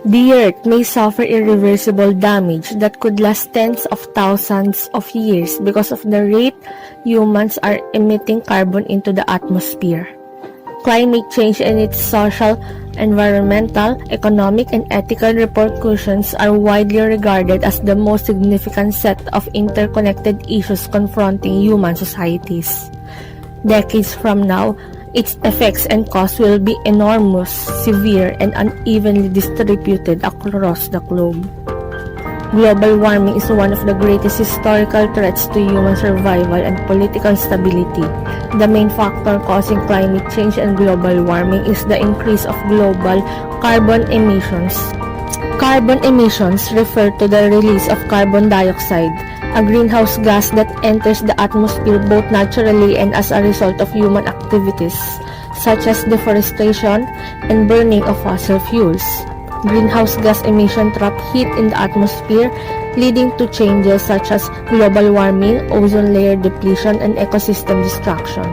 The Earth may suffer irreversible damage that could last tens of thousands of years because of the rate humans are emitting carbon into the atmosphere. Climate change and its social, environmental, economic, and ethical repercussions are widely regarded as the most significant set of interconnected issues confronting human societies. Decades from now, its effects and costs will be enormous, severe, and unevenly distributed across the globe. Global warming is one of the greatest historical threats to human survival and political stability. The main factor causing climate change and global warming is the increase of global carbon emissions. Carbon emissions refer to the release of carbon dioxide, a greenhouse gas that enters the atmosphere both naturally and as a result of human activities, such as deforestation and burning of fossil fuels. Greenhouse gas emission trap heat in the atmosphere, leading to changes such as global warming, ozone layer depletion, and ecosystem destruction.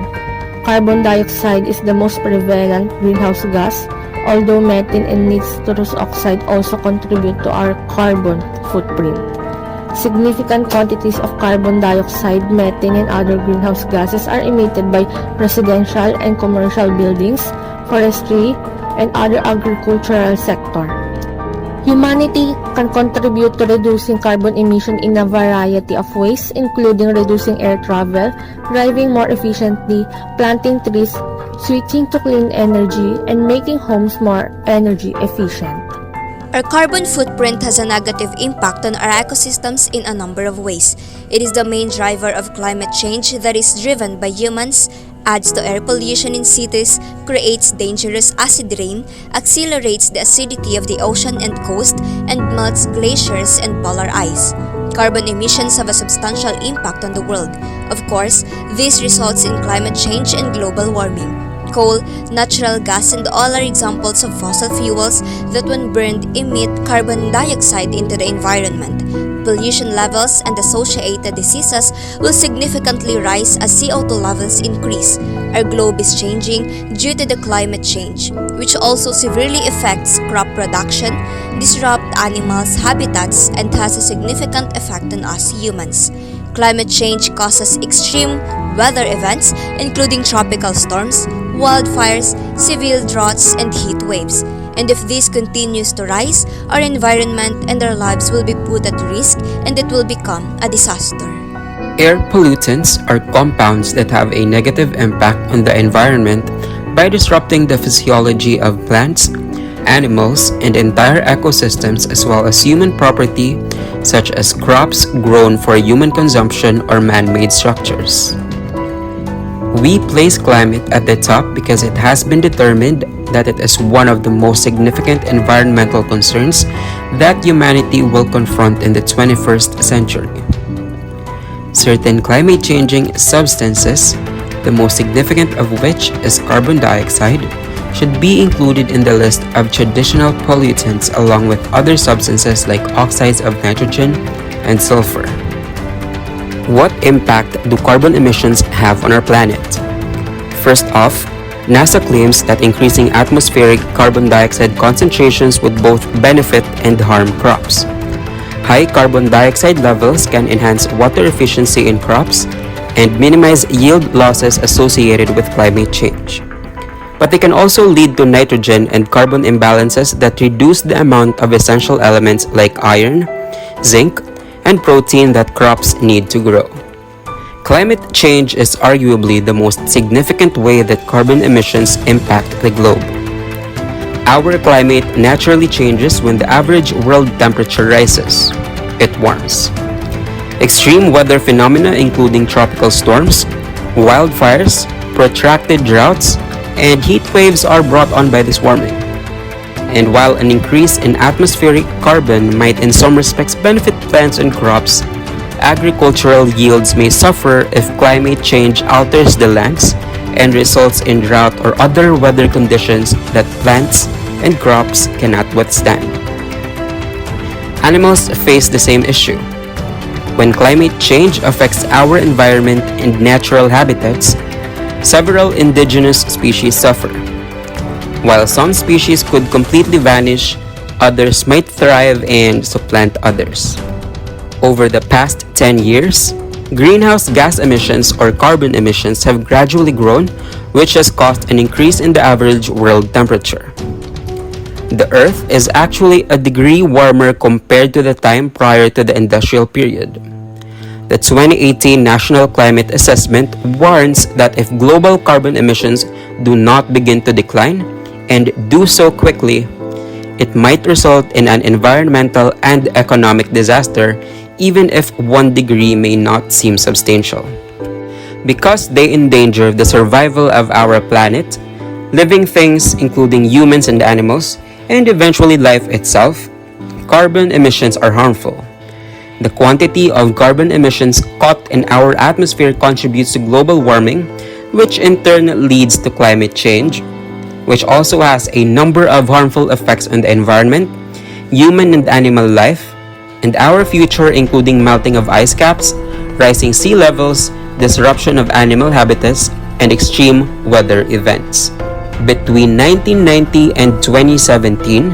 Carbon dioxide is the most prevalent greenhouse gas, although methane and nitrous oxide also contribute to our carbon footprint. Significant quantities of carbon dioxide, methane, and other greenhouse gases are emitted by residential and commercial buildings, forestry, and other agricultural sector. Humanity can contribute to reducing carbon emission in a variety of ways, including reducing air travel, driving more efficiently, planting trees, switching to clean energy, and making homes more energy efficient. Our carbon footprint has a negative impact on our ecosystems in a number of ways. It is the main driver of climate change that is driven by humans, adds to air pollution in cities, creates dangerous acid rain, accelerates the acidity of the ocean and coast, and melts glaciers and polar ice. Carbon emissions have a substantial impact on the world. Of course, this results in climate change and global warming. Coal, natural gas, and oil are examples of fossil fuels that when burned emit carbon dioxide into the environment. Pollution levels and associated diseases will significantly rise as CO2 levels increase. Our globe is changing due to the climate change, which also severely affects crop production, disrupt animals' habitats, and has a significant effect on us humans. Climate change causes extreme weather events, including tropical storms, wildfires, severe droughts, and heat waves. And if this continues to rise, our environment and our lives will be put at risk and it will become a disaster. Air pollutants are compounds that have a negative impact on the environment by disrupting the physiology of plants, animals, and entire ecosystems as well as human property such as crops grown for human consumption or man-made structures. We place climate at the top because it has been determined that it is one of the most significant environmental concerns that humanity will confront in the 21st century. Certain climate-changing substances, the most significant of which is carbon dioxide, should be included in the list of traditional pollutants along with other substances like oxides of nitrogen and sulfur. What impact do carbon emissions have on our planet? First off, NASA claims that increasing atmospheric carbon dioxide concentrations would both benefit and harm crops. High carbon dioxide levels can enhance water efficiency in crops and minimize yield losses associated with climate change. But they can also lead to nitrogen and carbon imbalances that reduce the amount of essential elements like iron, zinc, and protein that crops need to grow. Climate change is arguably the most significant way that carbon emissions impact the globe. Our climate naturally changes when the average world temperature rises. It warms. Extreme weather phenomena including tropical storms, wildfires, protracted droughts, and heat waves are brought on by this warming. And while an increase in atmospheric carbon might in some respects benefit plants and crops, agricultural yields may suffer if climate change alters the lands and results in drought or other weather conditions that plants and crops cannot withstand. Animals face the same issue. When climate change affects our environment and natural habitats, several indigenous species suffer. While some species could completely vanish, others might thrive and supplant others. Over the past 10 years, greenhouse gas emissions or carbon emissions have gradually grown, which has caused an increase in the average world temperature. The Earth is actually a degree warmer compared to the time prior to the industrial period. The 2018 National Climate Assessment warns that if global carbon emissions do not begin to decline, and do so quickly, it might result in an environmental and economic disaster even if 1 degree may not seem substantial. Because they endanger the survival of our planet, living things including humans and animals, and eventually life itself, carbon emissions are harmful. The quantity of carbon emissions caught in our atmosphere contributes to global warming, which in turn leads to climate change, which also has a number of harmful effects on the environment, human and animal life, and our future, including melting of ice caps, rising sea levels, disruption of animal habitats, and extreme weather events. Between 1990 and 2017,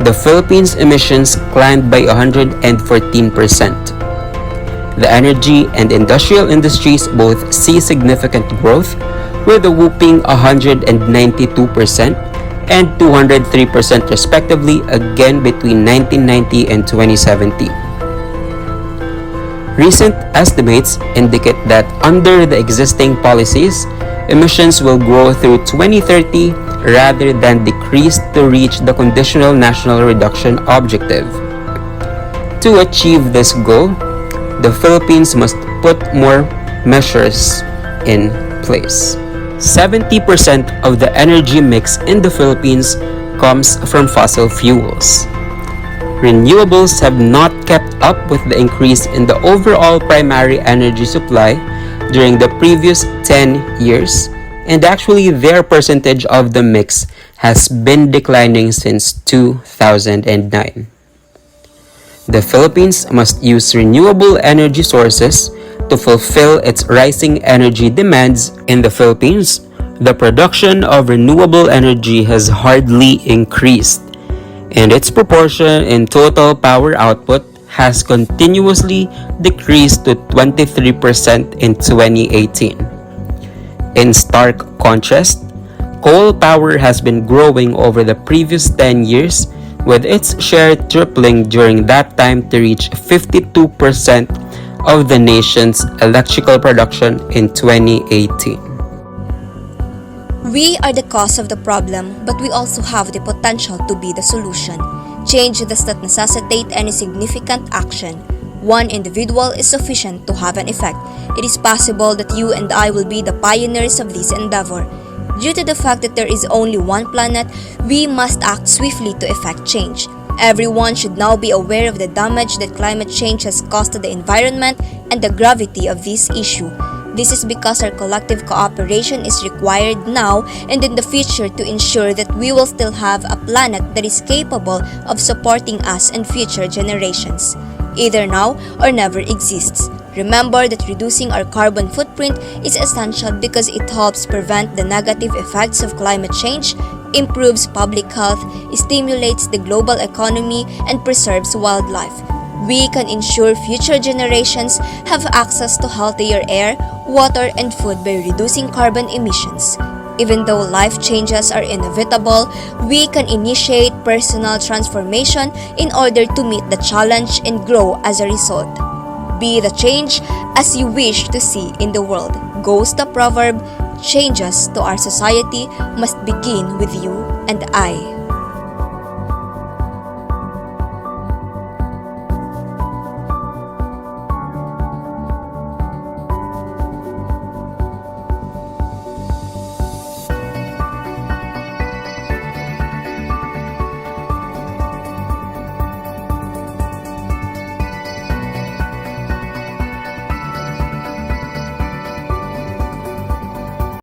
the Philippines' emissions climbed by 114%. The energy and industrial industries both see significant growth, with a whopping 192% and 203% respectively, again between 1990 and 2017. Recent estimates indicate that under the existing policies, emissions will grow through 2030 rather than decrease to reach the conditional national reduction objective. To achieve this goal, the Philippines must put more measures in place. 70% of the energy mix in the Philippines comes from fossil fuels. Renewables have not kept up with the increase in the overall primary energy supply during the previous 10 years, and actually their percentage of the mix has been declining since 2009. The Philippines must use renewable energy sources to fulfill its rising energy demands. In the Philippines, the production of renewable energy has hardly increased, and its proportion in total power output has continuously decreased to 23% in 2018. In stark contrast, coal power has been growing over the previous 10 years, with its share tripling during that time to reach 52% of the nation's electrical production in 2018. We are the cause of the problem, but we also have the potential to be the solution. Change does not necessitate any significant action. One individual is sufficient to have an effect. It is possible that you and I will be the pioneers of this endeavor. Due to the fact that there is only one planet, we must act swiftly to effect change. Everyone should now be aware of the damage that climate change has caused to the environment and the gravity of this issue. This is because our collective cooperation is required now and in the future to ensure that we will still have a planet that is capable of supporting us and future generations. Either now or never exists. Remember that reducing our carbon footprint is essential because it helps prevent the negative effects of climate change, improves public health, stimulates the global economy, and preserves wildlife. We can ensure future generations have access to healthier air, water, and food by reducing carbon emissions. Even though life changes are inevitable, we can initiate personal transformation in order to meet the challenge and grow as a result. Be the change as you wish to see in the world, goes the proverb. Changes to our society must begin with you and I.